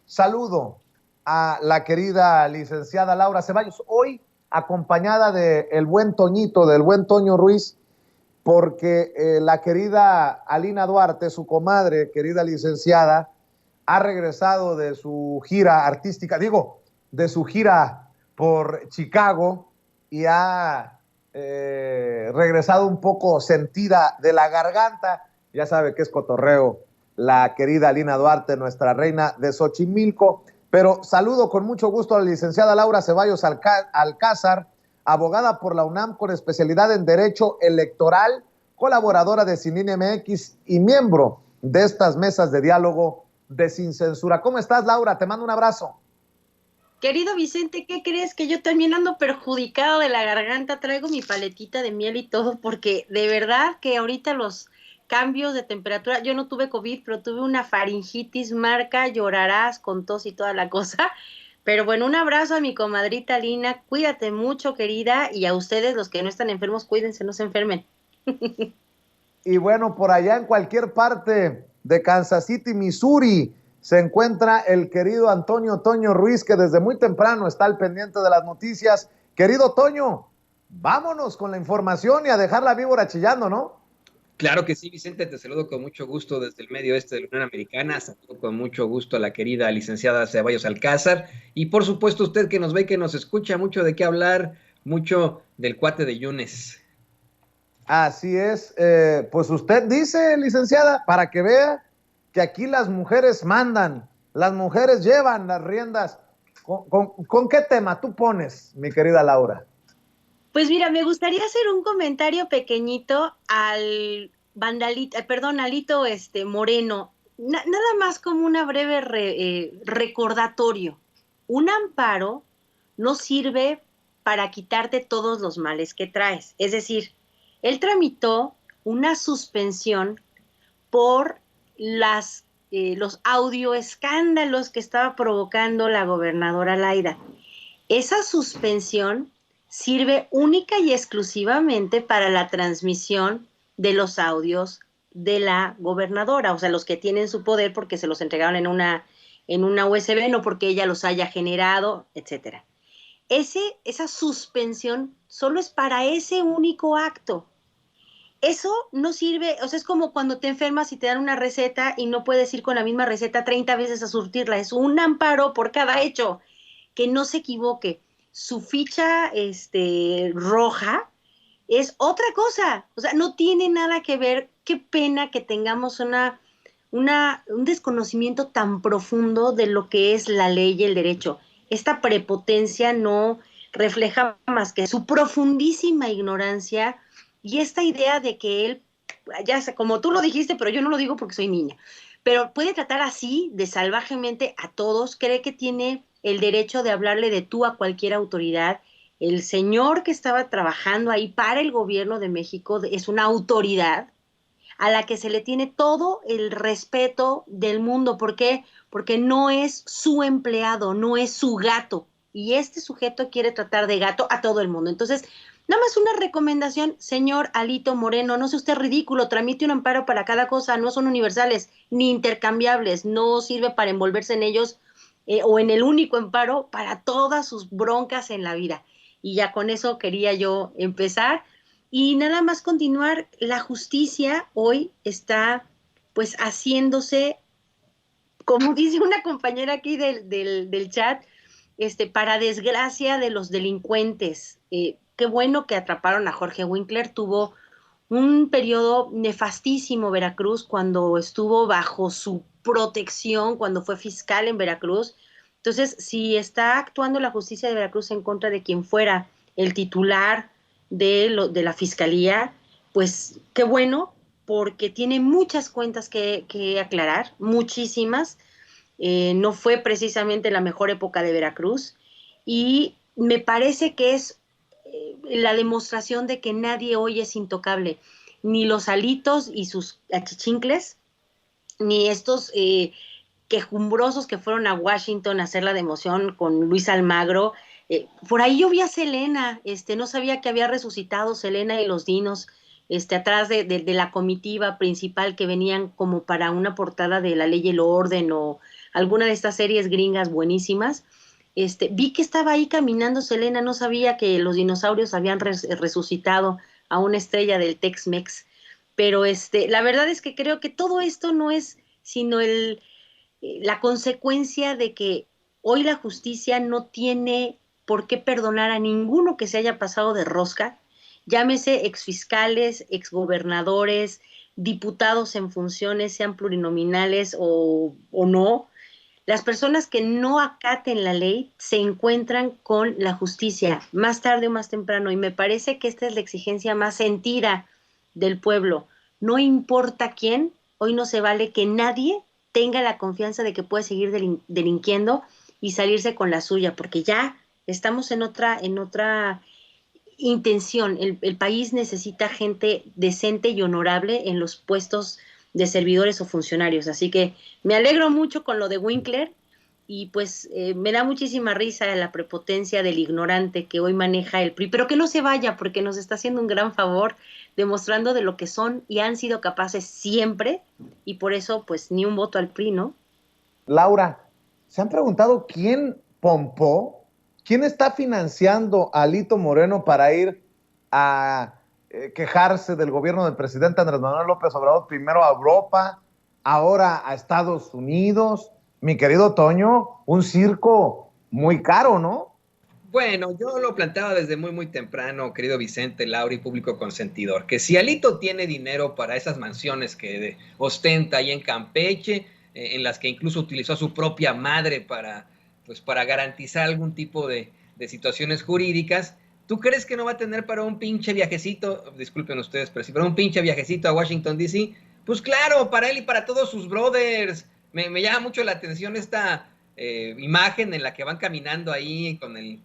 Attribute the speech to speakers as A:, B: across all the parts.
A: saludo a la querida licenciada Laura Ceballos, hoy acompañada de el buen Toñito, del buen Toño Ruiz, porque la querida Alina Duarte, su comadre, querida licenciada, ha regresado de su gira artística, digo, de su gira por Chicago y ha regresado un poco sentida de la garganta. Ya sabe que es cotorreo la querida Alina Duarte, nuestra reina de Xochimilco. Pero saludo con mucho gusto a la licenciada Laura Ceballos Alcázar, abogada por la UNAM con especialidad en Derecho Electoral, colaboradora de Cinine MX y miembro de estas mesas de diálogo de Sin Censura. ¿Cómo estás, Laura? Te mando un abrazo.
B: Querido Vicente, ¿qué crees? Que yo también ando perjudicado de la garganta, traigo mi paletita de miel y todo, porque de verdad que ahorita los cambios de temperatura, yo no tuve COVID, pero tuve una faringitis marca, llorarás con tos y toda la cosa. Pero bueno, un abrazo a mi comadrita Lina, cuídate mucho, querida, y a ustedes, los que no están enfermos, cuídense, no se enfermen.
A: Y bueno, por allá en cualquier parte de Kansas City, Missouri, se encuentra el querido Antonio Toño Ruiz, que desde muy temprano está al pendiente de las noticias. Querido Toño, vámonos con la información y a dejar la víbora chillando, ¿no?
C: Claro que sí, Vicente, te saludo con mucho gusto desde el medio este de la Unión Americana, saludo con mucho gusto a la querida licenciada Ceballos Alcázar y por supuesto usted que nos ve y que nos escucha, mucho de qué hablar, mucho del cuate de Yunes.
A: Así es, pues usted dice, licenciada, para que vea que aquí las mujeres mandan, las mujeres llevan las riendas. ¿Con qué tema tú pones, mi querida Laura?
B: Pues mira, me gustaría hacer un comentario pequeñito al vandalito, perdón, Alito Moreno, nada más como una breve recordatorio. Un amparo no sirve para quitarte todos los males que traes. Es decir, él tramitó una suspensión por los audioescándalos que estaba provocando la gobernadora Laida. Esa suspensión sirve única y exclusivamente para la transmisión de los audios de la gobernadora, o sea, los que tienen su poder porque se los entregaron en una USB, no porque ella los haya generado, etcétera. Esa suspensión solo es para ese único acto. Eso no sirve, o sea, es como cuando te enfermas y te dan una receta y no puedes ir con la misma receta 30 veces a surtirla. Es un amparo por cada hecho. Que no se equivoque. Su ficha roja es otra cosa. O sea, no tiene nada que ver. Qué pena que tengamos un desconocimiento tan profundo de lo que es la ley y el derecho. Esta prepotencia no refleja más que su profundísima ignorancia y esta idea de que él, ya sé, como tú lo dijiste, pero yo no lo digo porque soy niña, pero puede tratar así de salvajemente a todos, cree que tiene el derecho de hablarle de tú a cualquier autoridad. El señor que estaba trabajando ahí para el gobierno de México es una autoridad a la que se le tiene todo el respeto del mundo. ¿Por qué? Porque no es su empleado, no es su gato. Y este sujeto quiere tratar de gato a todo el mundo. Entonces, nada más una recomendación, señor Alito Moreno, no sea usted ridículo, tramite un amparo para cada cosa, no son universales ni intercambiables, no sirve para envolverse en ellos o en el único amparo para todas sus broncas en la vida. Y ya con eso quería yo empezar. Y nada más continuar, la justicia hoy está pues haciéndose, como dice una compañera aquí del chat, para desgracia de los delincuentes. Qué bueno que atraparon a Jorge Winkler, tuvo un periodo nefastísimo Veracruz cuando estuvo bajo su protección, cuando fue fiscal en Veracruz. Entonces, si está actuando la justicia de Veracruz en contra de quien fuera el titular de la fiscalía, pues qué bueno, porque tiene muchas cuentas que aclarar, muchísimas. No fue precisamente la mejor época de Veracruz y me parece que es la demostración de que nadie hoy es intocable, ni los alitos y sus achichincles, ni estos quejumbrosos que fueron a Washington a hacer la democión con Luis Almagro. Por ahí yo vi a Selena, no sabía que había resucitado Selena y los dinos, atrás de la comitiva principal que venían como para una portada de La Ley y el Orden o alguna de estas series gringas buenísimas. Vi que estaba ahí caminando Selena, no sabía que los dinosaurios habían resucitado a una estrella del Tex-Mex, pero la verdad es que creo que todo esto no es sino la consecuencia de que hoy la justicia no tiene por qué perdonar a ninguno que se haya pasado de rosca, llámese exfiscales, exgobernadores, diputados en funciones, sean plurinominales o no. Las personas que no acaten la ley se encuentran con la justicia más tarde o más temprano, y me parece que esta es la exigencia más sentida del pueblo. No importa quién, hoy no se vale que nadie tenga la confianza de que puede seguir delinquiendo y salirse con la suya, porque ya estamos en otra intención. El país necesita gente decente y honorable en los puestos de servidores o funcionarios. Así que me alegro mucho con lo de Winkler y pues me da muchísima risa la prepotencia del ignorante que hoy maneja el PRI, pero que no se vaya porque nos está haciendo un gran favor demostrando de lo que son y han sido capaces siempre, y por eso pues ni un voto al PRI, ¿no?
A: Laura, ¿se han preguntado quién pompó? ¿Quién está financiando a Alito Moreno para ir a quejarse del gobierno del presidente Andrés Manuel López Obrador, primero a Europa, ahora a Estados Unidos? Mi querido Toño, un circo muy caro, ¿no?
C: Bueno, yo lo planteaba desde muy temprano, querido Vicente, Laura y público consentidor, que si Alito tiene dinero para esas mansiones que ostenta ahí en Campeche, en las que incluso utilizó a su propia madre para garantizar algún tipo de situaciones jurídicas, ¿tú crees que no va a tener para un pinche viajecito, disculpen ustedes, pero si para un pinche viajecito a Washington, D.C.? Pues claro, para él y para todos sus brothers. Me llama mucho la atención esta imagen en la que van caminando ahí con el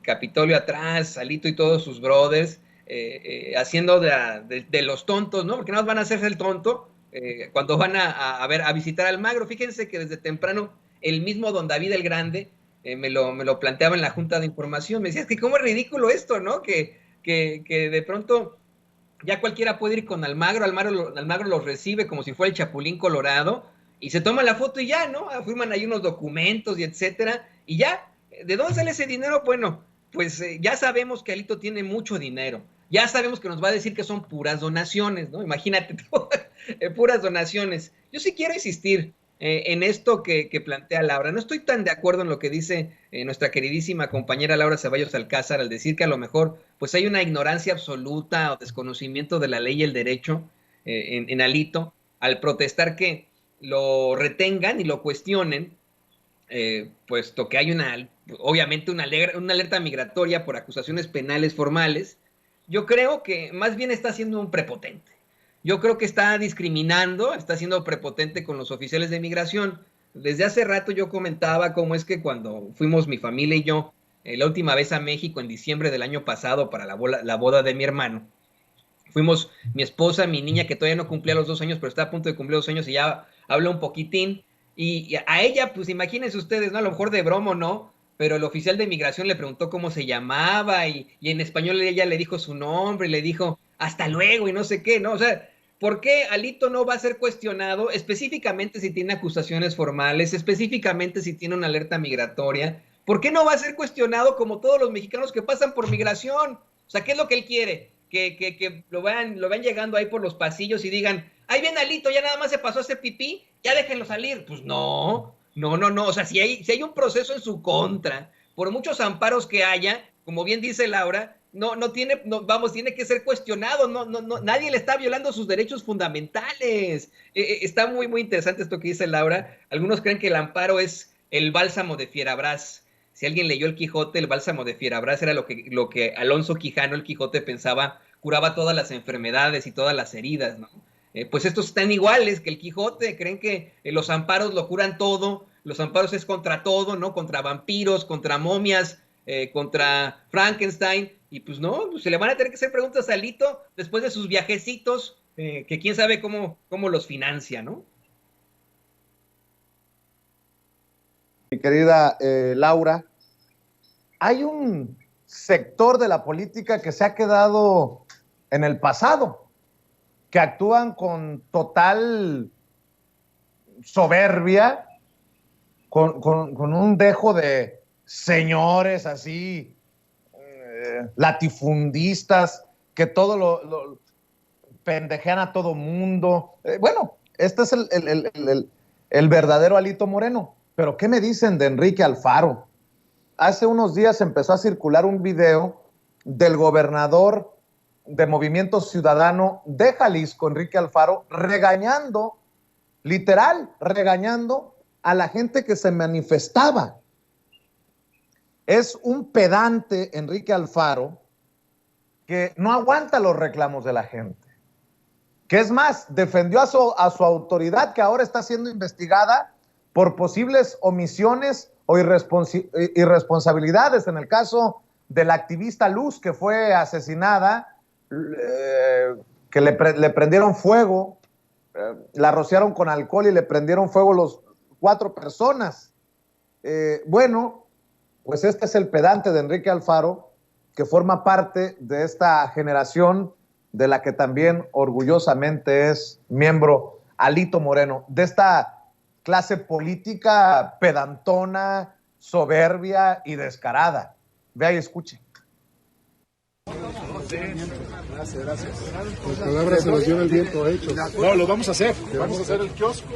C: Capitolio atrás, Alito y todos sus brothers, haciendo de los tontos, ¿no? Porque no van a hacerse el tonto cuando van a visitar Almagro. Fíjense que desde temprano el mismo don David el Grande me lo planteaba en la Junta de Información. Me decía, es que cómo es ridículo esto, ¿no? Que de pronto ya cualquiera puede ir con Almagro los recibe como si fuera el Chapulín Colorado y se toma la foto y ya, ¿no? Firman ahí unos documentos y etcétera, y ya. ¿De dónde sale ese dinero? Bueno, pues ya sabemos que Alito tiene mucho dinero. Ya sabemos que nos va a decir que son puras donaciones, ¿no? Imagínate, puras donaciones. Yo sí quiero insistir en esto que plantea Laura. No estoy tan de acuerdo en lo que dice nuestra queridísima compañera Laura Ceballos Alcázar al decir que a lo mejor pues hay una ignorancia absoluta o desconocimiento de la ley y el derecho en Alito al protestar que lo retengan y lo cuestionen, puesto que hay obviamente una alerta migratoria por acusaciones penales formales. Yo creo que más bien está siendo un prepotente. Yo creo que está discriminando, está siendo prepotente con los oficiales de migración. Desde hace rato yo comentaba cómo es que cuando fuimos mi familia y yo la última vez a México en diciembre del año pasado para la boda de mi hermano, fuimos mi esposa, mi niña que todavía no cumplía los 2 años, pero está a punto de cumplir 2 años y ya habla un poquitín. Y a ella, pues imagínense ustedes, ¿no? A lo mejor de broma o no, pero el oficial de migración le preguntó cómo se llamaba y en español ella le dijo su nombre y le dijo hasta luego y no sé qué, ¿no? O sea, ¿por qué Alito no va a ser cuestionado específicamente si tiene acusaciones formales, específicamente si tiene una alerta migratoria? ¿Por qué no va a ser cuestionado como todos los mexicanos que pasan por migración? O sea, ¿qué es lo que él quiere? Que lo vean llegando ahí por los pasillos y digan, ahí viene Alito, ya nada más se pasó a hacer pipí, ya déjenlo salir. Pues no. O sea, si hay un proceso en su contra, por muchos amparos que haya, como bien dice Laura, tiene que ser cuestionado. Nadie le está violando sus derechos fundamentales. Está muy interesante esto que dice Laura. Algunos creen que el amparo es el bálsamo de Fierabras. Si alguien leyó el Quijote, el bálsamo de Fierabras era lo que Alonso Quijano, el Quijote, pensaba curaba todas las enfermedades y todas las heridas, ¿no? Pues estos están iguales que el Quijote, creen que los amparos lo curan todo, los amparos es contra todo, ¿no? Contra vampiros, contra momias, contra Frankenstein, y pues no, pues se le van a tener que hacer preguntas a Alito después de sus viajecitos, que quién sabe cómo los financia, ¿no?
A: Mi querida Laura, hay un sector de la política que se ha quedado en el pasado, que actúan con total soberbia con un dejo de señores así, latifundistas, que todo lo pendejean a todo mundo. Bueno, este es el verdadero Alito Moreno. Pero ¿qué me dicen de Enrique Alfaro? Hace unos días empezó a circular un video del gobernador de Movimiento Ciudadano de Jalisco, Enrique Alfaro, regañando, literal, regañando a la gente que se manifestaba. Es un pedante, Enrique Alfaro, que no aguanta los reclamos de la gente. Que es más, defendió a su autoridad, que ahora está siendo investigada por posibles omisiones o irresponsabilidades en el caso de la activista Luz, que fue asesinada, que le prendieron fuego, la rociaron con alcohol y le prendieron fuego los 4 personas. Bueno, pues este es el pedante de Enrique Alfaro, que forma parte de esta generación de la que también orgullosamente es miembro Alito Moreno, de esta clase política pedantona, soberbia y descarada. Vea y escuche.
D: Gracias. Las palabras se las lleva el viento hechos.
E: No, lo vamos a hacer. Vamos a hacer el kiosco,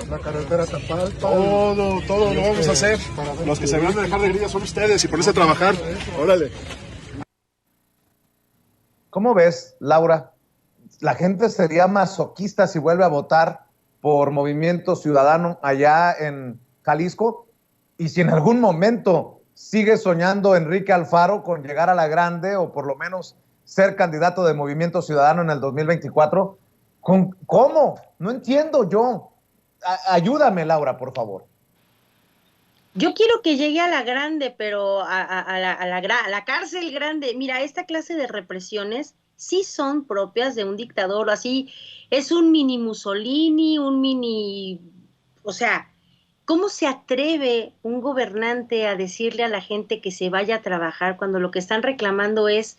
D: la carretera Tapalpa.
E: Todo lo vamos a hacer. Los que se van a dejar de grillas son ustedes y ponerse a trabajar. Órale.
A: ¿Cómo ves, Laura? ¿La gente sería masoquista si vuelve a votar por Movimiento Ciudadano allá en Jalisco? Y si en algún momento sigue soñando Enrique Alfaro con llegar a la grande o por lo menos ser candidato de Movimiento Ciudadano en el 2024, ¿cómo? No entiendo yo. Ayúdame, Laura, por favor.
B: Yo quiero que llegue a la grande, pero a la cárcel grande. Mira, esta clase de represiones sí son propias de un dictador, así es un mini Mussolini, o sea, ¿cómo se atreve un gobernante a decirle a la gente que se vaya a trabajar cuando lo que están reclamando es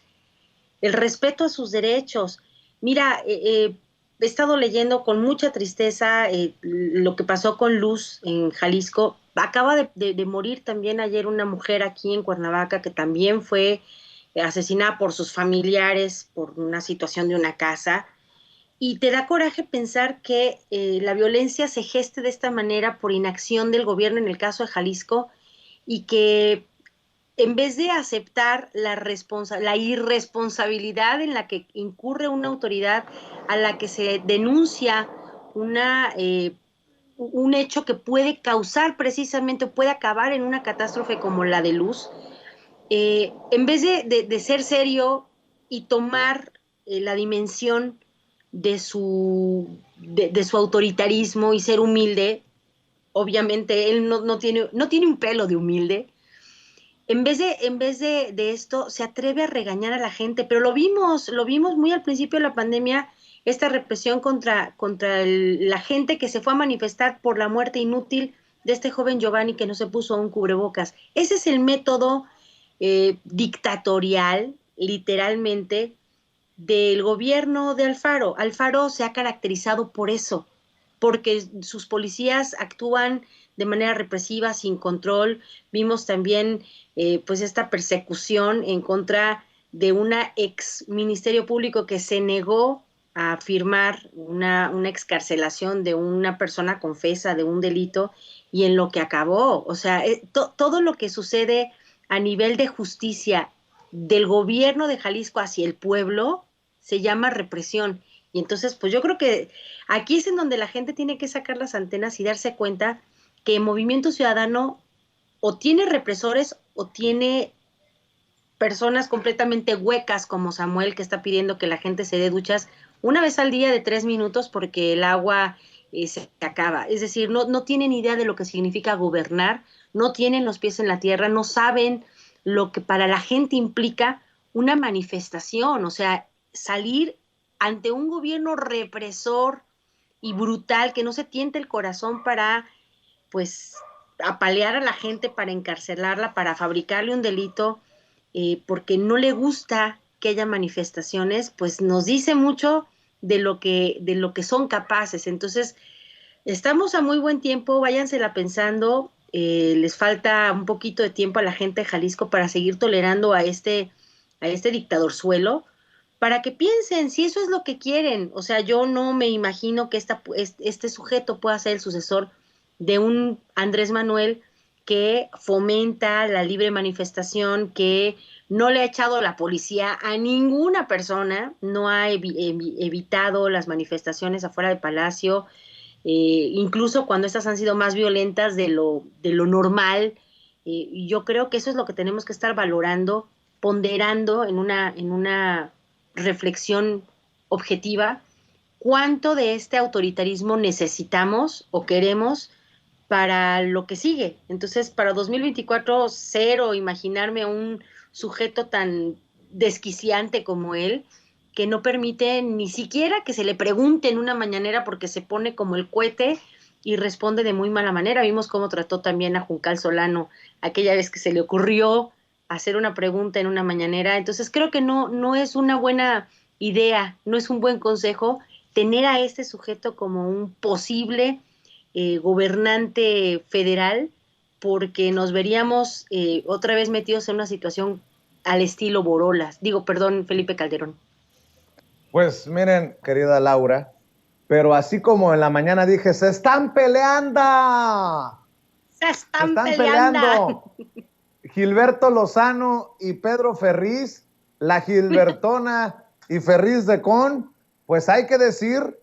B: el respeto a sus derechos? Mira, he estado leyendo con mucha tristeza lo que pasó con Luz en Jalisco. Acaba de morir también ayer una mujer aquí en Cuernavaca que también fue asesinada por sus familiares por una situación de una casa. Y te da coraje pensar que la violencia se geste de esta manera por inacción del gobierno en el caso de Jalisco y que en vez de aceptar la irresponsabilidad en la que incurre una autoridad a la que se denuncia un hecho que puede causar precisamente, puede acabar en una catástrofe como la de Luz, en vez de ser serio y tomar la dimensión de su autoritarismo y ser humilde, obviamente él no tiene un pelo de humilde. En vez de esto, se atreve a regañar a la gente, pero lo vimos muy al principio de la pandemia, esta represión contra la gente que se fue a manifestar por la muerte inútil de este joven Giovanni que no se puso un cubrebocas. Ese es el método dictatorial, literalmente, del gobierno de Alfaro. Alfaro se ha caracterizado por eso, porque sus policías actúan de manera represiva, sin control. Vimos también pues esta persecución en contra de una ex ministerio público que se negó a firmar una excarcelación de una persona confesa de un delito y en lo que acabó. O sea, todo lo que sucede a nivel de justicia del gobierno de Jalisco hacia el pueblo se llama represión. Y entonces, pues yo creo que aquí es en donde la gente tiene que sacar las antenas y darse cuenta que Movimiento Ciudadano o tiene represores o tiene personas completamente huecas como Samuel, que está pidiendo que la gente se dé duchas una vez al día de 3 minutos porque el agua se acaba. Es decir, no tienen idea de lo que significa gobernar, no tienen los pies en la tierra, no saben lo que para la gente implica una manifestación, o sea, salir ante un gobierno represor y brutal que no se tiente el corazón para, pues, apalear a la gente, para encarcelarla, para fabricarle un delito, porque no le gusta que haya manifestaciones, pues nos dice mucho de lo que son capaces. Entonces, Estamos a muy buen tiempo, váyansela pensando, les falta un poquito de tiempo a la gente de Jalisco para seguir tolerando a este dictadorzuelo, para que piensen si eso es lo que quieren. O sea, yo no me imagino que este sujeto pueda ser el sucesor de un Andrés Manuel que fomenta la libre manifestación, que no le ha echado la policía a ninguna persona, no ha evitado las manifestaciones afuera del Palacio, incluso cuando estas han sido más violentas de lo normal. Yo creo que eso es lo que tenemos que estar valorando, ponderando en una reflexión objetiva, cuánto de este autoritarismo necesitamos o queremos para lo que sigue. Entonces, para 2024, cero imaginarme a un sujeto tan desquiciante como él, que no permite ni siquiera que se le pregunte en una mañanera porque se pone como el cohete y responde de muy mala manera. Vimos cómo trató también a Juncal Solano aquella vez que se le ocurrió hacer una pregunta en una mañanera. Entonces creo que no es una buena idea, no es un buen consejo tener a este sujeto como un posible gobernante federal, porque nos veríamos otra vez metidos en una situación al estilo Borolas. Digo, perdón, Felipe Calderón.
A: Pues miren, querida Laura, pero así como en la mañana dije, ¡se están peleando!
B: ¡Se están peleando!
A: Gilberto Lozano y Pedro Ferriz, la Gilbertona y Ferriz de Con, pues hay que decir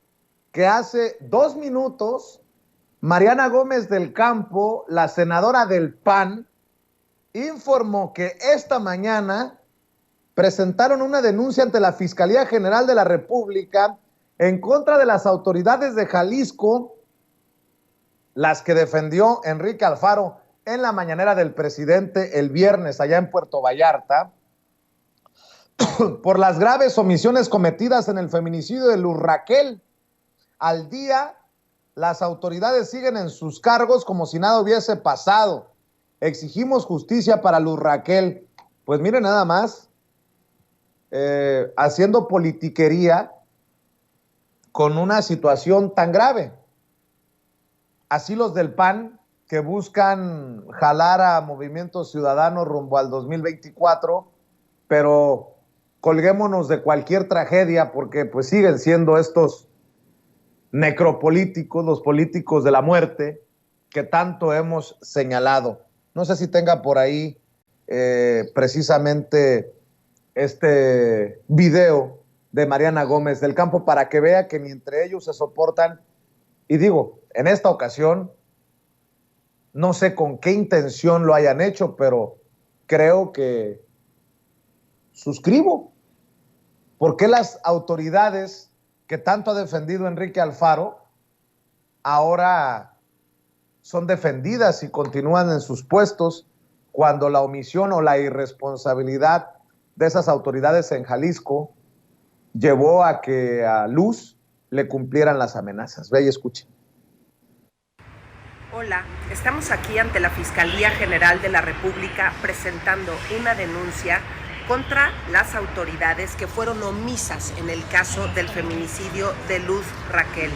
A: que hace 2 minutos Mariana Gómez del Campo, la senadora del PAN, informó que esta mañana presentaron una denuncia ante la Fiscalía General de la República en contra de las autoridades de Jalisco, las que defendió Enrique Alfaro en la mañanera del presidente el viernes allá en Puerto Vallarta, por las graves omisiones cometidas en el feminicidio de Luz Raquel. Al día, las autoridades siguen en sus cargos como si nada hubiese pasado. Exigimos justicia para Luz Raquel. Pues miren nada más, haciendo politiquería con una situación tan grave. Así los del PAN, que buscan jalar a Movimiento Ciudadano rumbo al 2024, pero colguémonos de cualquier tragedia, porque pues siguen siendo estos necropolíticos, los políticos de la muerte, que tanto hemos señalado. No sé si tenga por ahí precisamente este video de Mariana Gómez del Campo para que vea que ni entre ellos se soportan. Y digo, en esta ocasión, no sé con qué intención lo hayan hecho, pero creo que suscribo. ¿Por qué las autoridades que tanto ha defendido Enrique Alfaro ahora son defendidas y continúan en sus puestos cuando la omisión o la irresponsabilidad de esas autoridades en Jalisco llevó a que a Luz le cumplieran las amenazas? Ve y escuche.
F: Hola, estamos aquí ante la Fiscalía General de la República presentando una denuncia contra las autoridades que fueron omisas en el caso del feminicidio de Luz Raquel.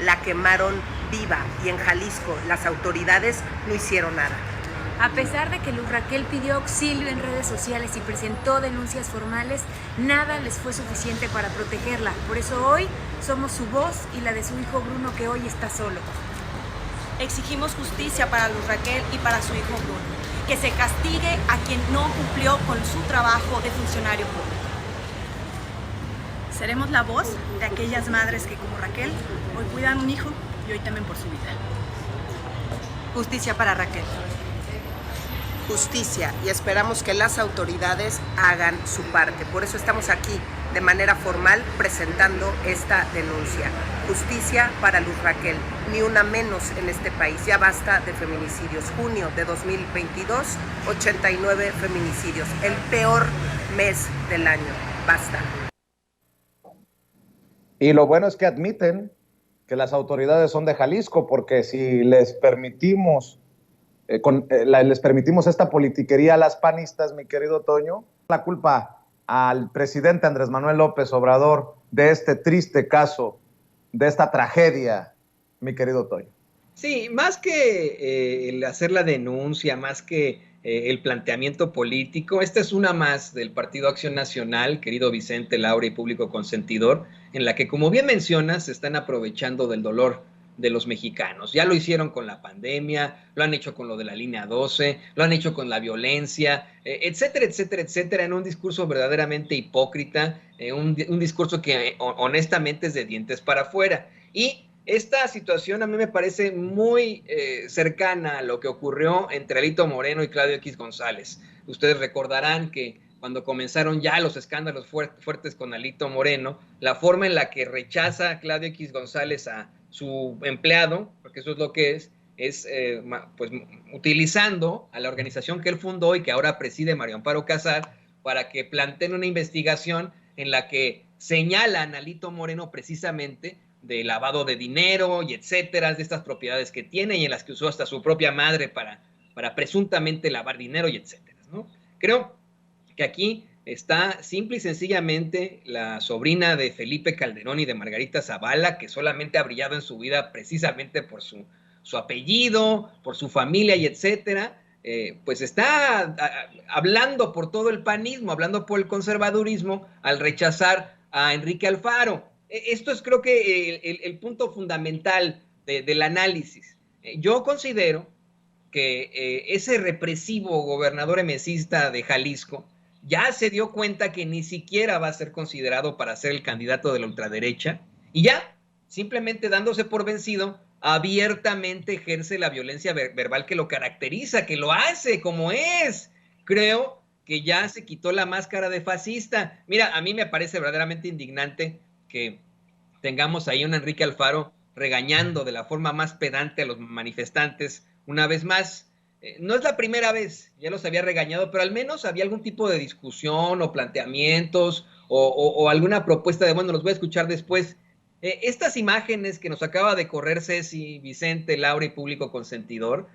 F: La quemaron viva y en Jalisco las autoridades no hicieron nada.
G: A pesar de que Luz Raquel pidió auxilio en redes sociales y presentó denuncias formales, nada les fue suficiente para protegerla. Por eso hoy somos su voz y la de su hijo Bruno, que hoy está solo.
H: Exigimos justicia para Luz Raquel y para su hijo Bruno. Que se castigue a quien no cumplió con su trabajo de funcionario público. Seremos la voz de aquellas madres que, como Raquel, hoy cuidan un hijo y hoy temen por su vida.
F: Justicia para Raquel. Justicia, y esperamos que las autoridades hagan su parte. Por eso estamos aquí de manera formal presentando esta denuncia. Justicia para Luz Raquel, ni una menos en este país. Ya basta de feminicidios. Junio de 2022, 89 feminicidios. El peor mes del año. Basta.
A: Y lo bueno es que admiten que las autoridades son de Jalisco, porque si les permitimos esta politiquería a las panistas, mi querido Toño, la culpa al presidente Andrés Manuel López Obrador de este triste caso, de esta tragedia mi querido Toño.
C: Sí, más que el hacer la denuncia, más que el planteamiento político, esta es una más del Partido Acción Nacional, querido Vicente, Laura y público consentidor, en la que, como bien mencionas, se están aprovechando del dolor de los mexicanos. Ya lo hicieron con la pandemia, lo han hecho con lo de la línea 12, lo han hecho con la violencia, etcétera, etcétera, etcétera, en un discurso verdaderamente hipócrita, un discurso que honestamente es de dientes para afuera. Y esta situación a mí me parece muy cercana a lo que ocurrió entre Alito Moreno y Claudio X González. Ustedes recordarán que cuando comenzaron ya los escándalos fuertes con Alito Moreno, la forma en la que rechaza Claudio X González a su empleado, porque eso es lo que es pues utilizando a la organización que él fundó y que ahora preside Mario Amparo Casar para que planteen una investigación en la que señalan a Alito Moreno precisamente de lavado de dinero y etcétera, de estas propiedades que tiene y en las que usó hasta su propia madre para presuntamente lavar dinero y etcétera, ¿no? Creo que aquí está simple y sencillamente la sobrina de Felipe Calderón y de Margarita Zavala, que solamente ha brillado en su vida precisamente por su apellido, por su familia y etcétera, pues está hablando por todo el panismo, hablando por el conservadurismo al rechazar a Enrique Alfaro. Esto es, creo que, el punto fundamental del análisis. Yo considero que ese represivo gobernador emesista de Jalisco ya se dio cuenta que ni siquiera va a ser considerado para ser el candidato de la ultraderecha y ya, simplemente dándose por vencido, abiertamente ejerce la violencia verbal que lo caracteriza, que lo hace como es. Creo que ya se quitó la máscara de fascista. Mira, a mí me parece verdaderamente indignante que tengamos ahí a un Enrique Alfaro regañando de la forma más pedante a los manifestantes una vez más. No es la primera vez, ya los había regañado, pero al menos había algún tipo de discusión o planteamientos o alguna propuesta de, bueno, los voy a escuchar después. Estas imágenes que nos acaba de correr Ceci, Vicente, Laura y público consentidor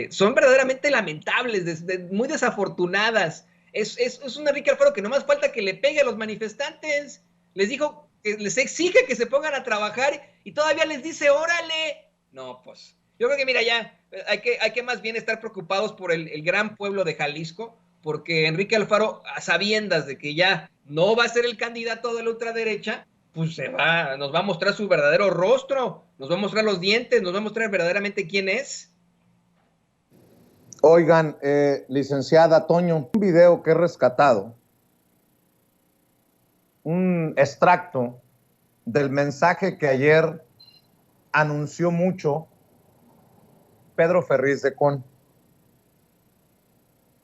C: son verdaderamente lamentables, muy desafortunadas. Es un Enrique Alfaro que no más falta que le pegue a los manifestantes. Les dijo que les exige que se pongan a trabajar y todavía les dice, órale. No, pues, yo creo que mira ya, hay que más bien estar preocupados por el gran pueblo de Jalisco, porque Enrique Alfaro, a sabiendas de que ya no va a ser el candidato de la ultraderecha, pues nos va a mostrar su verdadero rostro, nos va a mostrar los dientes, nos va a mostrar verdaderamente quién es.
A: Oigan, licenciada Toño, un video que he rescatado, un extracto del mensaje que ayer anunció mucho Pedro Ferriz de Con.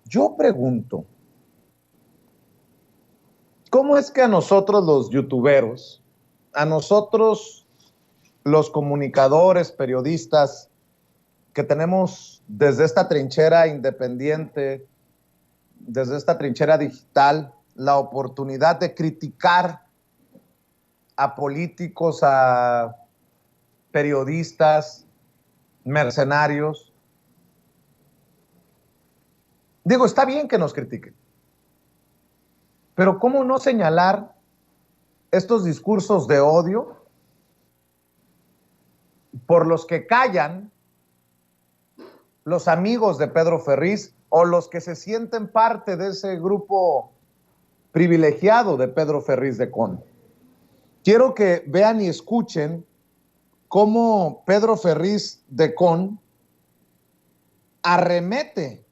A: Yo pregunto, ¿cómo es que a nosotros los youtuberos, a nosotros los comunicadores, periodistas, que tenemos desde esta trinchera independiente, desde esta trinchera digital, la oportunidad de criticar a políticos, a periodistas, mercenarios? Digo, está bien que nos critiquen, pero ¿cómo no señalar estos discursos de odio por los que callan los amigos de Pedro Ferriz o los que se sienten parte de ese grupo privilegiado de Pedro Ferriz de Con? Quiero que vean y escuchen cómo Pedro Ferriz de Con arremete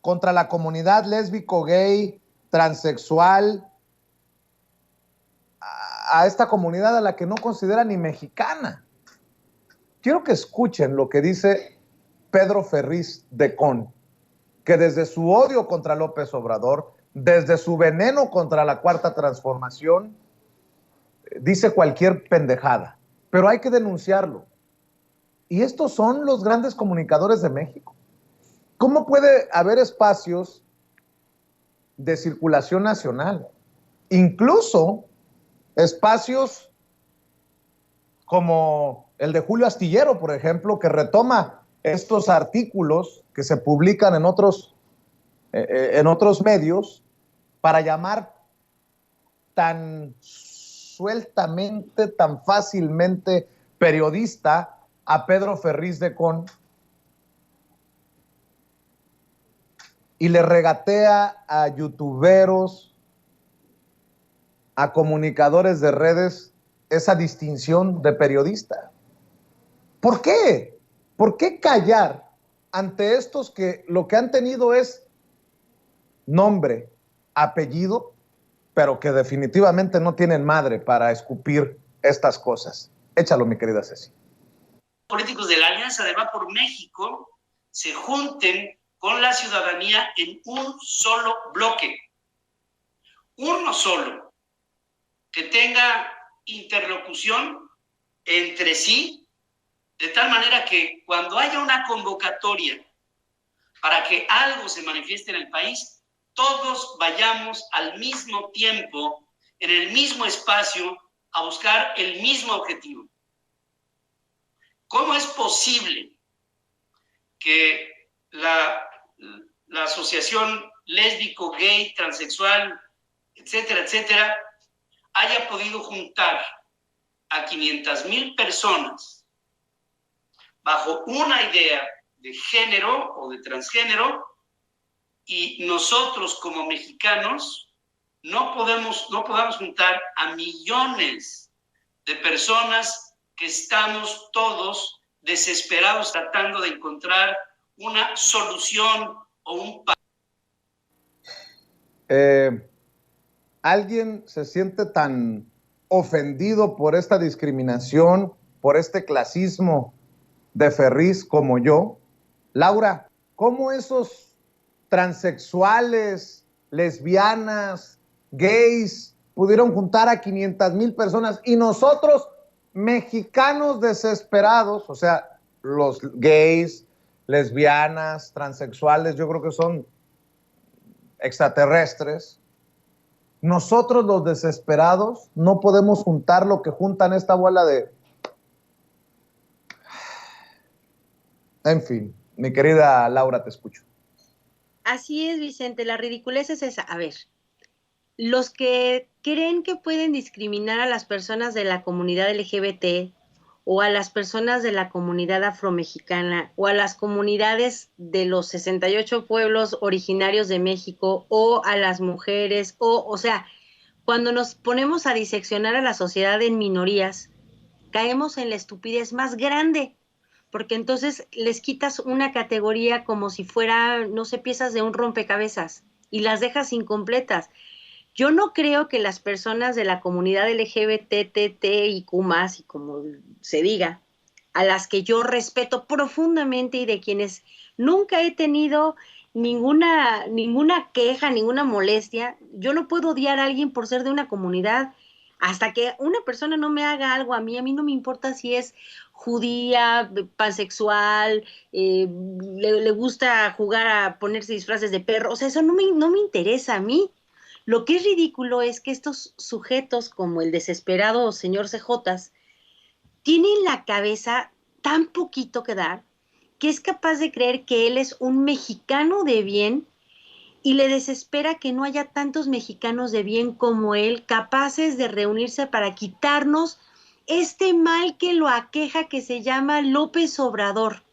A: contra la comunidad lésbico, gay, transexual, a esta comunidad a la que no considera ni mexicana. Quiero que escuchen lo que dice Pedro Ferriz de Con, que desde su odio contra López Obrador, desde su veneno contra la Cuarta Transformación, dice cualquier pendejada, pero hay que denunciarlo. Y estos son los grandes comunicadores de México. ¿Cómo puede haber espacios de circulación nacional? Incluso espacios como el de Julio Astillero, por ejemplo, que retoma estos artículos que se publican en otros medios para llamar tan sueltamente, tan fácilmente periodista a Pedro Ferriz de Con y le regatea a youtuberos, a comunicadores de redes, esa distinción de periodista? ¿Por qué? ¿Por qué callar ante estos que lo que han tenido es nombre, apellido, pero que definitivamente no tienen madre para escupir estas cosas? Échalo, mi querida Ceci.
I: Políticos de la Alianza de Va por México se junten con la ciudadanía en un solo bloque, uno solo, que tenga interlocución entre sí, de tal manera que cuando haya una convocatoria para que algo se manifieste en el país, todos vayamos al mismo tiempo, en el mismo espacio, a buscar el mismo objetivo. ¿Cómo es posible que la asociación lésbico, gay, transexual, etcétera, etcétera, haya podido juntar a 500,000 personas bajo una idea de género o de transgénero, y nosotros como mexicanos no podamos juntar a millones de personas que estamos todos desesperados tratando de encontrar una solución o un
A: ¿Alguien se siente tan ofendido por esta discriminación, por este clasismo de Ferriz como yo? Laura, ¿cómo esos transexuales, lesbianas, gays pudieron juntar a 500,000 personas y nosotros, mexicanos desesperados, o sea, los gays, lesbianas, transexuales, yo creo que son extraterrestres, nosotros los desesperados no podemos juntar lo que juntan esta bola de... En fin, mi querida Laura, te escucho.
B: Así es, Vicente, la ridiculez es esa. A ver, los que creen que pueden discriminar a las personas de la comunidad LGBT o a las personas de la comunidad afromexicana o a las comunidades de los 68 pueblos originarios de México o a las mujeres, o sea, cuando nos ponemos a diseccionar a la sociedad en minorías, caemos en la estupidez más grande, porque entonces les quitas una categoría como si fuera, no sé, piezas de un rompecabezas y las dejas incompletas. Yo no creo que las personas de la comunidad LGBTTIQ+, y como se diga, a las que yo respeto profundamente y de quienes nunca he tenido ninguna queja, ninguna molestia, yo no puedo odiar a alguien por ser de una comunidad. Hasta que una persona no me haga algo a mí no me importa si es judía, pansexual, le gusta jugar a ponerse disfraces de perro, o sea, eso no me interesa a mí. Lo que es ridículo es que estos sujetos, como el desesperado señor Cejotas, tienen la cabeza tan poquito que dar, que es capaz de creer que él es un mexicano de bien y le desespera que no haya tantos mexicanos de bien como él, capaces de reunirse para quitarnos este mal que lo aqueja, que se llama López Obrador.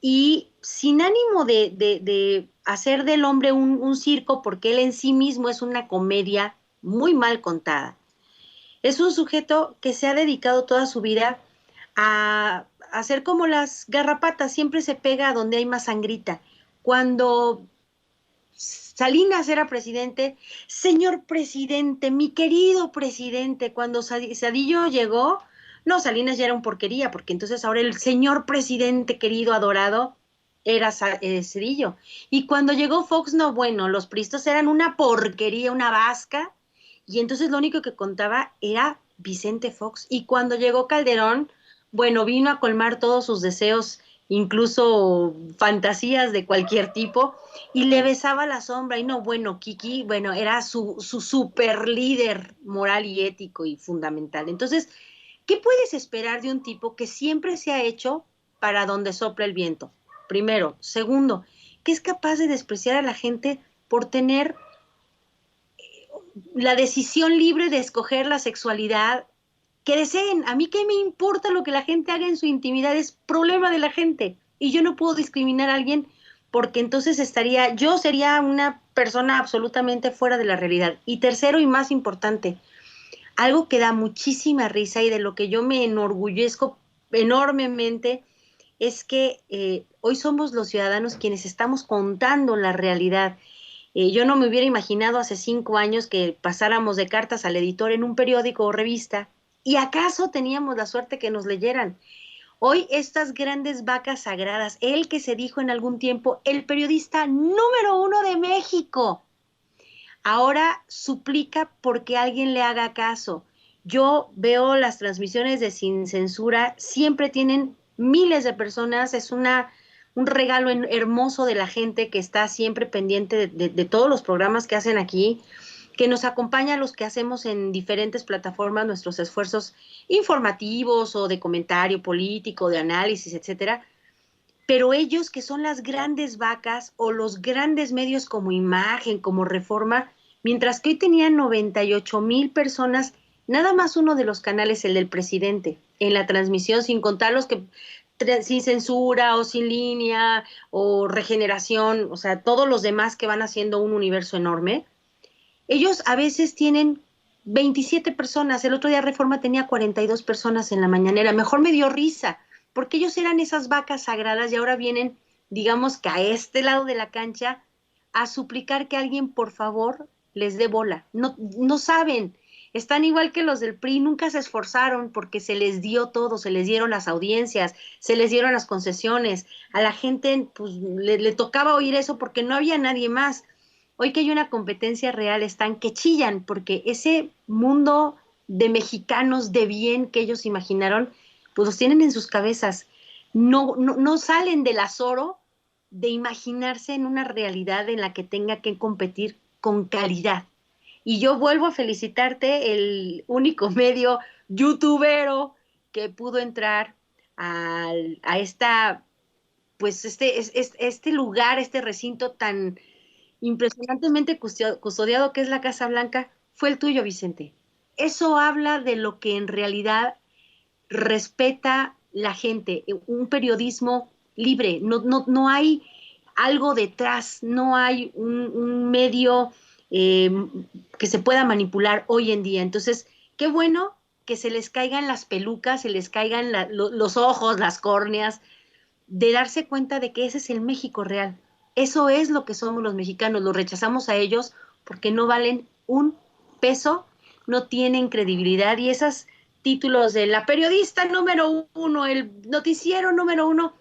B: Y sin ánimo de hacer del hombre un circo, porque él en sí mismo es una comedia muy mal contada. Es un sujeto que se ha dedicado toda su vida a hacer como las garrapatas, siempre se pega a donde hay más sangrita. Cuando Salinas era presidente, señor presidente, mi querido presidente, cuando Zedillo llegó, no, Salinas ya era un porquería, porque entonces ahora el señor presidente querido, adorado, era Zedillo. Y cuando llegó Fox, no, bueno, los priistas eran una porquería, una vasca, y entonces lo único que contaba era Vicente Fox. Y cuando llegó Calderón, bueno, vino a colmar todos sus deseos, incluso fantasías de cualquier tipo, y le besaba la sombra, y no, bueno, Kiki, bueno, era su super líder moral y ético y fundamental. Entonces, ¿qué puedes esperar de un tipo que siempre se ha hecho para donde sopla el viento? Primero. Segundo, que es capaz de despreciar a la gente por tener la decisión libre de escoger la sexualidad que deseen. A mí qué me importa lo que la gente haga en su intimidad, es problema de la gente. Y yo no puedo discriminar a alguien porque entonces yo sería una persona absolutamente fuera de la realidad. Y tercero y más importante, algo que da muchísima risa y de lo que yo me enorgullezco enormemente es que hoy somos los ciudadanos quienes estamos contando la realidad. Yo no me hubiera imaginado hace 5 años que pasáramos de cartas al editor en un periódico o revista y acaso teníamos la suerte que nos leyeran. Hoy estas grandes vacas sagradas, el que se dijo en algún tiempo, el periodista número 1 de México, ahora suplica porque alguien le haga caso. Yo veo las transmisiones de Sin Censura, siempre tienen miles de personas, es un regalo hermoso de la gente que está siempre pendiente de todos los programas que hacen aquí, que nos acompaña a los que hacemos en diferentes plataformas nuestros esfuerzos informativos o de comentario político, de análisis, etcétera. Pero ellos que son las grandes vacas o los grandes medios como Imagen, como Reforma, mientras que hoy tenían 98,000 personas, nada más uno de los canales, el del presidente, en la transmisión, sin contar los que Sin Censura o Sin Línea o Regeneración, o sea, todos los demás que van haciendo un universo enorme. Ellos a veces tienen 27 personas. El otro día Reforma tenía 42 personas en la mañanera. Mejor me dio risa, porque ellos eran esas vacas sagradas y ahora vienen, digamos que a este lado de la cancha, a suplicar que alguien, por favor, les dé bola. No saben. Están igual que los del PRI, nunca se esforzaron porque se les dio todo, se les dieron las audiencias, se les dieron las concesiones. A la gente pues, le tocaba oír eso porque no había nadie más. Hoy que hay una competencia real, están que chillan, porque ese mundo de mexicanos de bien que ellos imaginaron, pues los tienen en sus cabezas. No salen del azoro de imaginarse en una realidad en la que tenga que competir con calidad. Y yo vuelvo a felicitarte, el único medio youtubero que pudo entrar a esta, pues este lugar, este recinto tan impresionantemente custodiado que es la Casa Blanca, fue el tuyo, Vicente. Eso habla de lo que en realidad respeta la gente, un periodismo libre, no hay algo detrás, no hay un medio que se pueda manipular hoy en día. Entonces, qué bueno que se les caigan las pelucas, se les caigan los ojos, las córneas, de darse cuenta de que ese es el México real. Eso es lo que somos los mexicanos, los rechazamos a ellos porque no valen un peso, no tienen credibilidad y esos títulos de la periodista número 1, el noticiero número 1,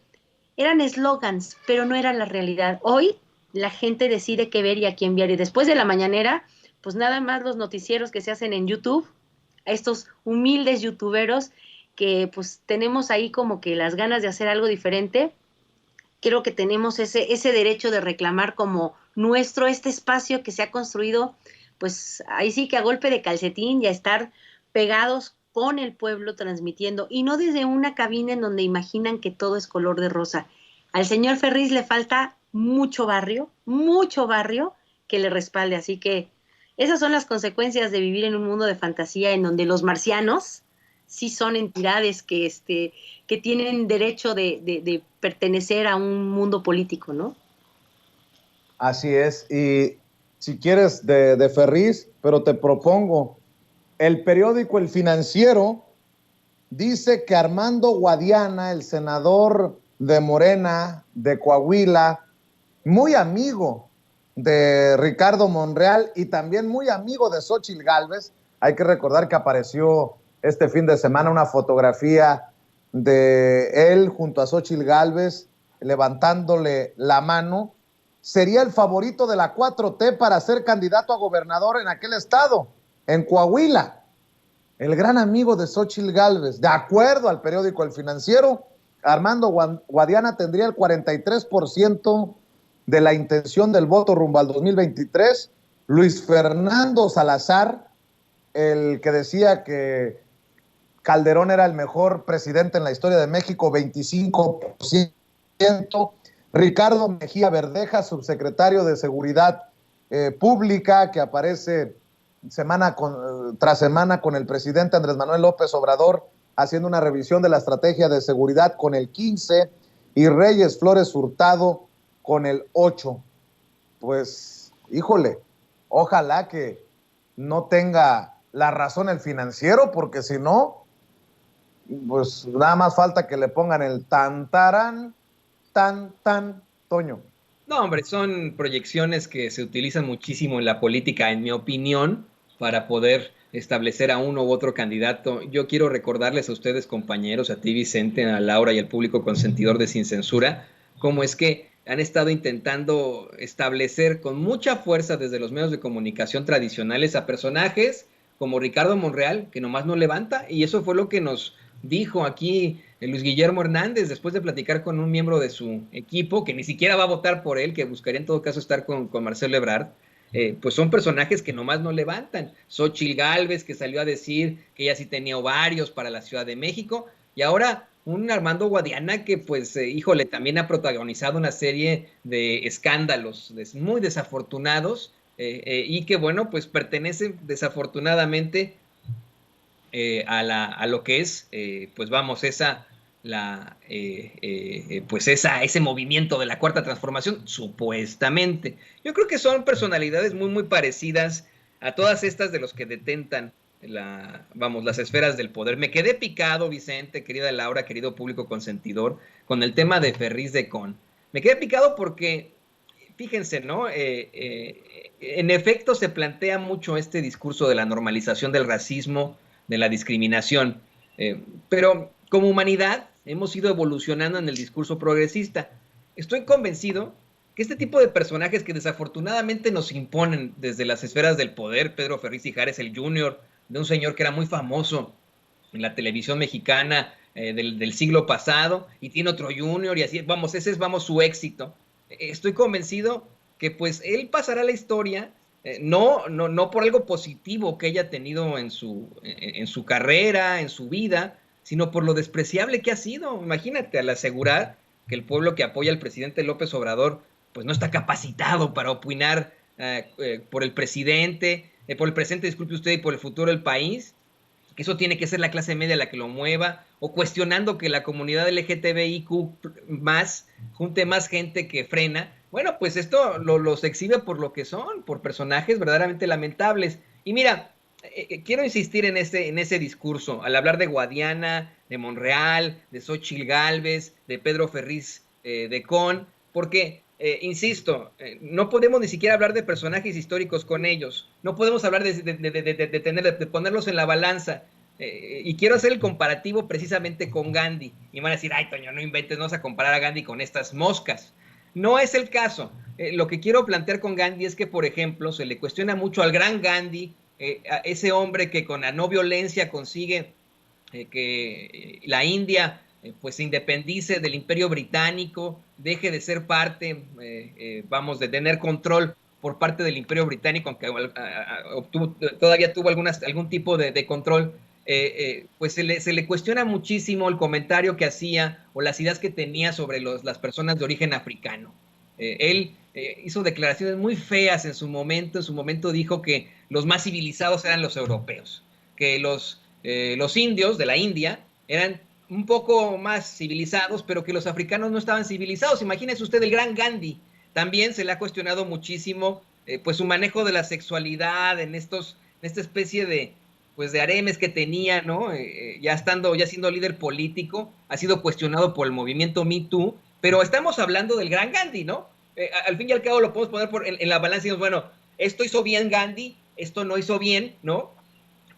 B: eran eslogans, pero no era la realidad. Hoy la gente decide qué ver y a quién ver y después de la mañanera, pues nada más los noticieros que se hacen en YouTube, a estos humildes youtuberos que pues tenemos ahí como que las ganas de hacer algo diferente. Creo que tenemos ese derecho de reclamar como nuestro este espacio que se ha construido, pues ahí sí que a golpe de calcetín y a estar pegados con el pueblo transmitiendo, y no desde una cabina en donde imaginan que todo es color de rosa. Al señor Ferriz le falta mucho barrio que le respalde, así que esas son las consecuencias de vivir en un mundo de fantasía en donde los marcianos sí son entidades que tienen derecho de pertenecer a un mundo político, ¿no?
A: Así es, y si quieres de Ferriz, pero te propongo, el periódico El Financiero dice que Armando Guadiana, el senador de Morena, de Coahuila, muy amigo de Ricardo Monreal y también muy amigo de Xóchitl Gálvez, hay que recordar que apareció este fin de semana una fotografía de él junto a Xóchitl Gálvez levantándole la mano, sería el favorito de la 4T para ser candidato a gobernador en aquel estado, en Coahuila. El gran amigo de Xóchitl Gálvez, de acuerdo al periódico El Financiero, Armando Guadiana tendría el 43% de la intención del voto rumbo al 2023. Luis Fernando Salazar, el que decía que Calderón era el mejor presidente en la historia de México, 25%. Ricardo Mejía Verdeja, subsecretario de Seguridad Pública, que aparece tras semana con el presidente Andrés Manuel López Obrador haciendo una revisión de la estrategia de seguridad con el 15 y Reyes Flores Hurtado con el 8. Pues, híjole, ojalá que no tenga la razón el financiero, porque si no, pues nada más falta que le pongan el tan, tarán, tan, Toño.
C: No, hombre, son proyecciones que se utilizan muchísimo en la política, en mi opinión, para poder establecer a uno u otro candidato. Yo quiero recordarles a ustedes, compañeros, a ti, Vicente, a Laura y al público consentidor de Sin Censura, cómo es que han estado intentando establecer con mucha fuerza desde los medios de comunicación tradicionales a personajes como Ricardo Monreal, que nomás no levanta, y eso fue lo que nos dijo aquí Luis Guillermo Hernández después de platicar con un miembro de su equipo que ni siquiera va a votar por él, que buscaría en todo caso estar con Marcelo Ebrard. Pues son personajes que nomás no levantan. Xóchitl Gálvez, que salió a decir que ella sí tenía ovarios para la Ciudad de México, y ahora un Armando Guadiana que pues, híjole, también ha protagonizado una serie de escándalos muy desafortunados, y que bueno, pues pertenece desafortunadamente a lo que es, pues vamos, ese movimiento de la Cuarta Transformación, supuestamente. Yo creo que son personalidades muy, muy parecidas a todas estas de los que detentan las esferas del poder. Me quedé picado, Vicente, querida Laura, querido público consentidor, con el tema de Ferriz de Con. Me quedé picado porque, fíjense, ¿no? En efecto, se plantea mucho este discurso de la normalización del racismo, de la discriminación, pero como humanidad hemos ido evolucionando en el discurso progresista. Estoy convencido que este tipo de personajes que desafortunadamente nos imponen desde las esferas del poder, Pedro Ferriz Ijares el Jr., de un señor que era muy famoso en la televisión mexicana del siglo pasado, y tiene otro Junior, y así, vamos, ese es su éxito. Estoy convencido que pues él pasará a la historia, no por algo positivo que haya tenido en su carrera, en su vida, sino por lo despreciable que ha sido. Imagínate, al asegurar que el pueblo que apoya al presidente López Obrador pues no está capacitado para opinar por el presente, disculpe usted, y por el futuro del país, que eso tiene que ser la clase media la que lo mueva, o cuestionando que la comunidad LGTBIQ más junte más gente que frena. Bueno, pues esto los exhibe por lo que son, por personajes verdaderamente lamentables. Y mira, quiero insistir en ese discurso, al hablar de Guadiana, de Monreal, de Xóchitl Gálvez, de Pedro Ferriz de Con, porque, insisto, no podemos ni siquiera hablar de personajes históricos con ellos, no podemos hablar de ponerlos en la balanza. Y quiero hacer el comparativo precisamente con Gandhi. Y me van a decir, ay, Toño, no inventes, no vas a comparar a Gandhi con estas moscas. No es el caso. Lo que quiero plantear con Gandhi es que, por ejemplo, se le cuestiona mucho al gran Gandhi, a ese hombre que con la no violencia consigue que la India pues se independice del Imperio Británico, deje de ser parte, de tener control por parte del Imperio Británico, aunque todavía tuvo algún tipo de control. Pues se le cuestiona muchísimo el comentario que hacía o las ideas que tenía sobre las personas de origen africano. Él hizo declaraciones muy feas en su momento dijo que los más civilizados eran los europeos, que los indios de la India eran un poco más civilizados, pero que los africanos no estaban civilizados. Imagínese usted, el gran Gandhi. También se le ha cuestionado muchísimo pues su manejo de la sexualidad en esta especie de haremes que tenía, ¿no? Ya siendo líder político, ha sido cuestionado por el movimiento Me Too, pero estamos hablando del gran Gandhi, ¿no? Al fin y al cabo lo podemos poner en la balanza y decimos, bueno, esto hizo bien Gandhi, esto no hizo bien, ¿no?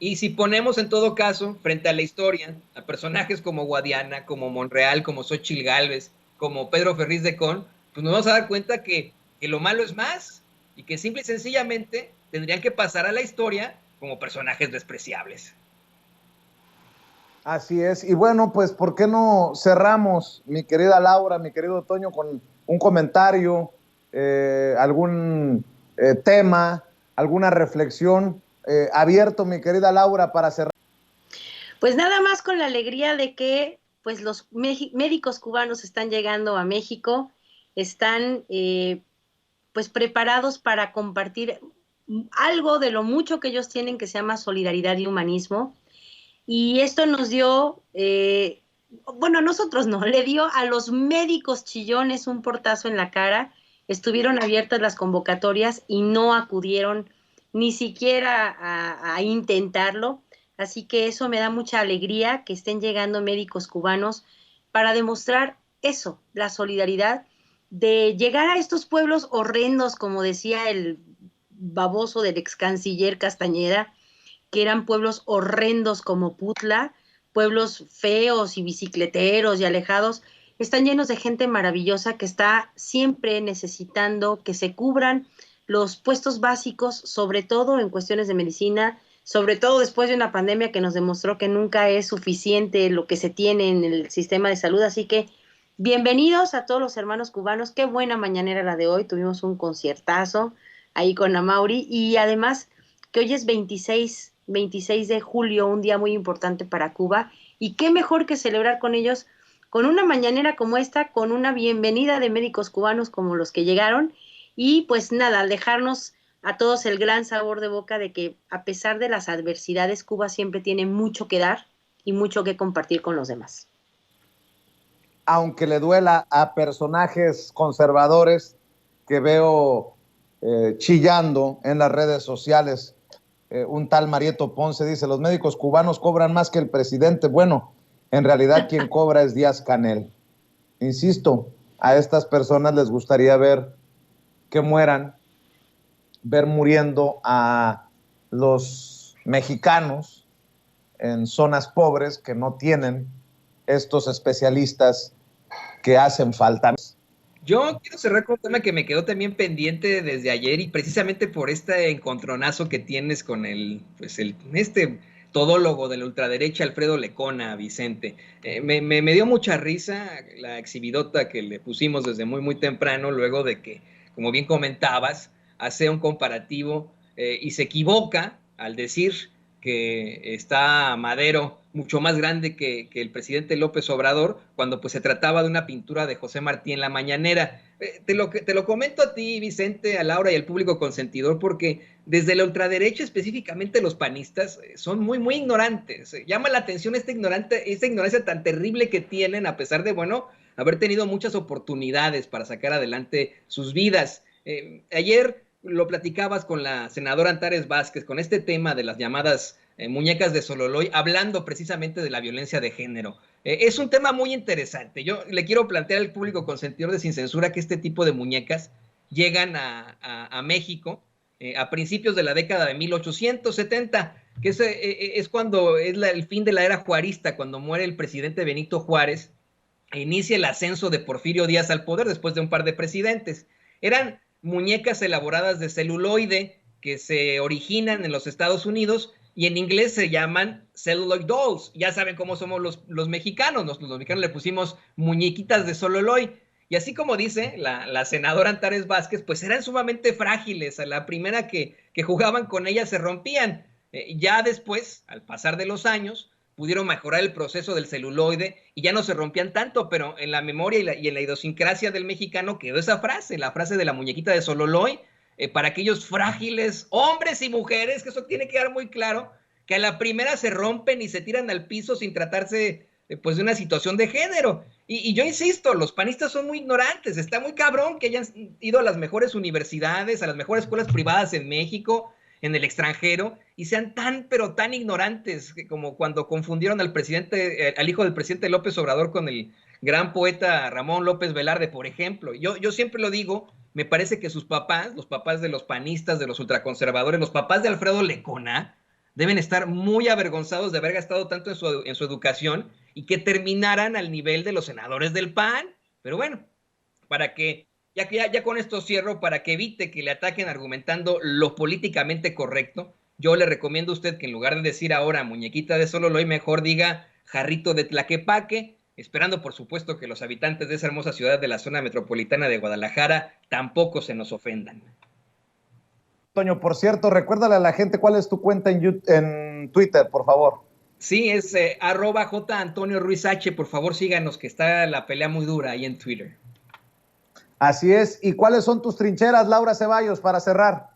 C: Y si ponemos en todo caso, frente a la historia, a personajes como Guadiana, como Monreal, como Xóchitl Gálvez, como Pedro Ferriz de Con, pues nos vamos a dar cuenta que lo malo es más y que simple y sencillamente tendrían que pasar a la historia como personajes despreciables.
A: Así es. Y bueno, pues, ¿por qué no cerramos, mi querida Laura, mi querido Toño, con un comentario, algún tema, alguna reflexión abierto, mi querida Laura, para cerrar?
B: Pues nada más con la alegría de que pues los médicos cubanos están llegando a México, están pues preparados para compartir algo de lo mucho que ellos tienen que se llama solidaridad y humanismo. Y esto nos dio, bueno, a nosotros no, le dio a los médicos chillones un portazo en la cara. Estuvieron abiertas las convocatorias y no acudieron ni siquiera a intentarlo. Así que eso me da mucha alegría que estén llegando médicos cubanos para demostrar eso, la solidaridad de llegar a estos pueblos horrendos, como decía el baboso del ex canciller Castañeda, que eran pueblos horrendos como Putla, pueblos feos y bicicleteros y alejados. Están llenos de gente maravillosa que está siempre necesitando que se cubran los puestos básicos, sobre todo en cuestiones de medicina, sobre todo después de una pandemia que nos demostró que nunca es suficiente lo que se tiene en el sistema de salud. Así que bienvenidos a todos los hermanos cubanos. Qué buena mañanera la de hoy. Tuvimos un conciertazo ahí con Amaury, y además que hoy es 26 de julio, un día muy importante para Cuba, y qué mejor que celebrar con ellos con una mañanera como esta, con una bienvenida de médicos cubanos como los que llegaron, y pues nada, al dejarnos a todos el gran sabor de boca de que a pesar de las adversidades, Cuba siempre tiene mucho que dar y mucho que compartir con los demás.
A: Aunque le duela a personajes conservadores que veo chillando en las redes sociales, un tal Marieto Ponce dice, los médicos cubanos cobran más que el presidente. Bueno, en realidad quien cobra es Díaz-Canel. Insisto, a estas personas les gustaría ver que mueran, ver muriendo a los mexicanos en zonas pobres que no tienen estos especialistas que hacen falta.
C: Yo quiero cerrar con un tema que me quedó también pendiente desde ayer, y precisamente por este encontronazo que tienes con este todólogo de la ultraderecha, Alfredo Lecona, Vicente. Me dio mucha risa la exhibidota que le pusimos desde muy temprano, luego de que, como bien comentabas, hace un comparativo y se equivoca al decir que está Madero mucho más grande que el presidente López Obrador, cuando pues se trataba de una pintura de José Martí en la mañanera. Te lo comento a ti, Vicente, a Laura y al público consentidor, porque desde la ultraderecha, específicamente los panistas, son muy ignorantes. Llama la atención esta ignorancia tan terrible que tienen, a pesar de, bueno, haber tenido muchas oportunidades para sacar adelante sus vidas. Ayer lo platicabas con la senadora Antares Vázquez, con este tema de las llamadas muñecas de Sololoy, hablando precisamente de la violencia de género. Es un tema muy interesante. Yo le quiero plantear al público consentidor de Sin Censura que este tipo de muñecas llegan a México a principios de la década de 1870, que es cuando es el fin de la era juarista, cuando muere el presidente Benito Juárez e inicia el ascenso de Porfirio Díaz al poder después de un par de presidentes. Eran muñecas elaboradas de celuloide que se originan en los Estados Unidos y en inglés se llaman celluloid dolls. Ya saben cómo somos los mexicanos. Los mexicanos le pusimos muñequitas de celuloid. Y así como dice la senadora Antares Vázquez, pues eran sumamente frágiles. A la primera que jugaban con ellas se rompían. Ya después, al pasar de los años, pudieron mejorar el proceso del celuloide y ya no se rompían tanto, pero en la memoria y en la idiosincrasia del mexicano quedó esa frase, la frase de la muñequita de Sololoy, para aquellos frágiles hombres y mujeres, que eso tiene que quedar muy claro, que a la primera se rompen y se tiran al piso sin tratarse pues de una situación de género. Y yo insisto, los panistas son muy ignorantes. Está muy cabrón que hayan ido a las mejores universidades, a las mejores escuelas privadas en México, en el extranjero, y sean pero tan ignorantes como cuando confundieron al hijo del presidente López Obrador con el gran poeta Ramón López Velarde, por ejemplo. Yo siempre lo digo, me parece que sus papás, los papás de los panistas, de los ultraconservadores, los papás de Alfredo Lecona, deben estar muy avergonzados de haber gastado tanto en su educación y que terminaran al nivel de los senadores del PAN. Pero bueno, para que ya con esto cierro, para que evite que le ataquen argumentando lo políticamente correcto, yo le recomiendo a usted que en lugar de decir ahora muñequita de Sololoy, mejor diga jarrito de Tlaquepaque, esperando por supuesto que los habitantes de esa hermosa ciudad de la zona metropolitana de Guadalajara tampoco se nos ofendan.
A: Toño, por cierto, recuérdale a la gente cuál es tu cuenta en Twitter, por favor.
C: Sí, es @J Antonio Ruiz H. Por favor, síganos, que está la pelea muy dura ahí en Twitter.
A: Así es. ¿Y cuáles son tus trincheras, Laura Ceballos, para cerrar?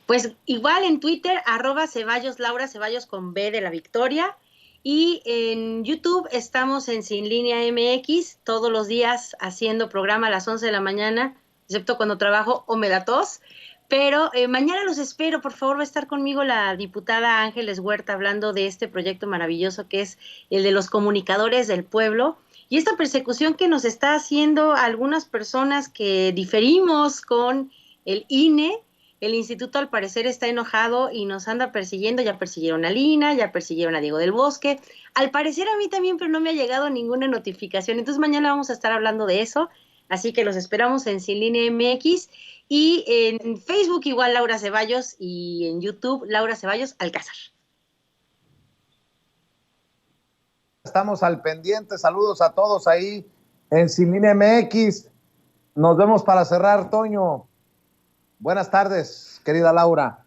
B: Pues igual en Twitter, @Ceballos, Laura Ceballos con B de la Victoria. Y en YouTube estamos en Sin Línea MX, todos los días haciendo programa a las 11 de la mañana, excepto cuando trabajo o me da tos. Pero mañana los espero, por favor, va a estar conmigo la diputada Ángeles Huerta hablando de este proyecto maravilloso que es el de los comunicadores del pueblo y esta persecución que nos está haciendo algunas personas que diferimos con el INE. El instituto al parecer está enojado y nos anda persiguiendo, ya persiguieron a Lina, ya persiguieron a Diego del Bosque, al parecer a mí también, pero no me ha llegado ninguna notificación, entonces mañana vamos a estar hablando de eso, así que los esperamos en Sin Línea MX y en Facebook igual Laura Ceballos y en YouTube Laura Ceballos Alcázar.
A: Estamos al pendiente, saludos a todos ahí en Sin Línea MX, nos vemos para cerrar, Toño. Buenas tardes, querida Laura.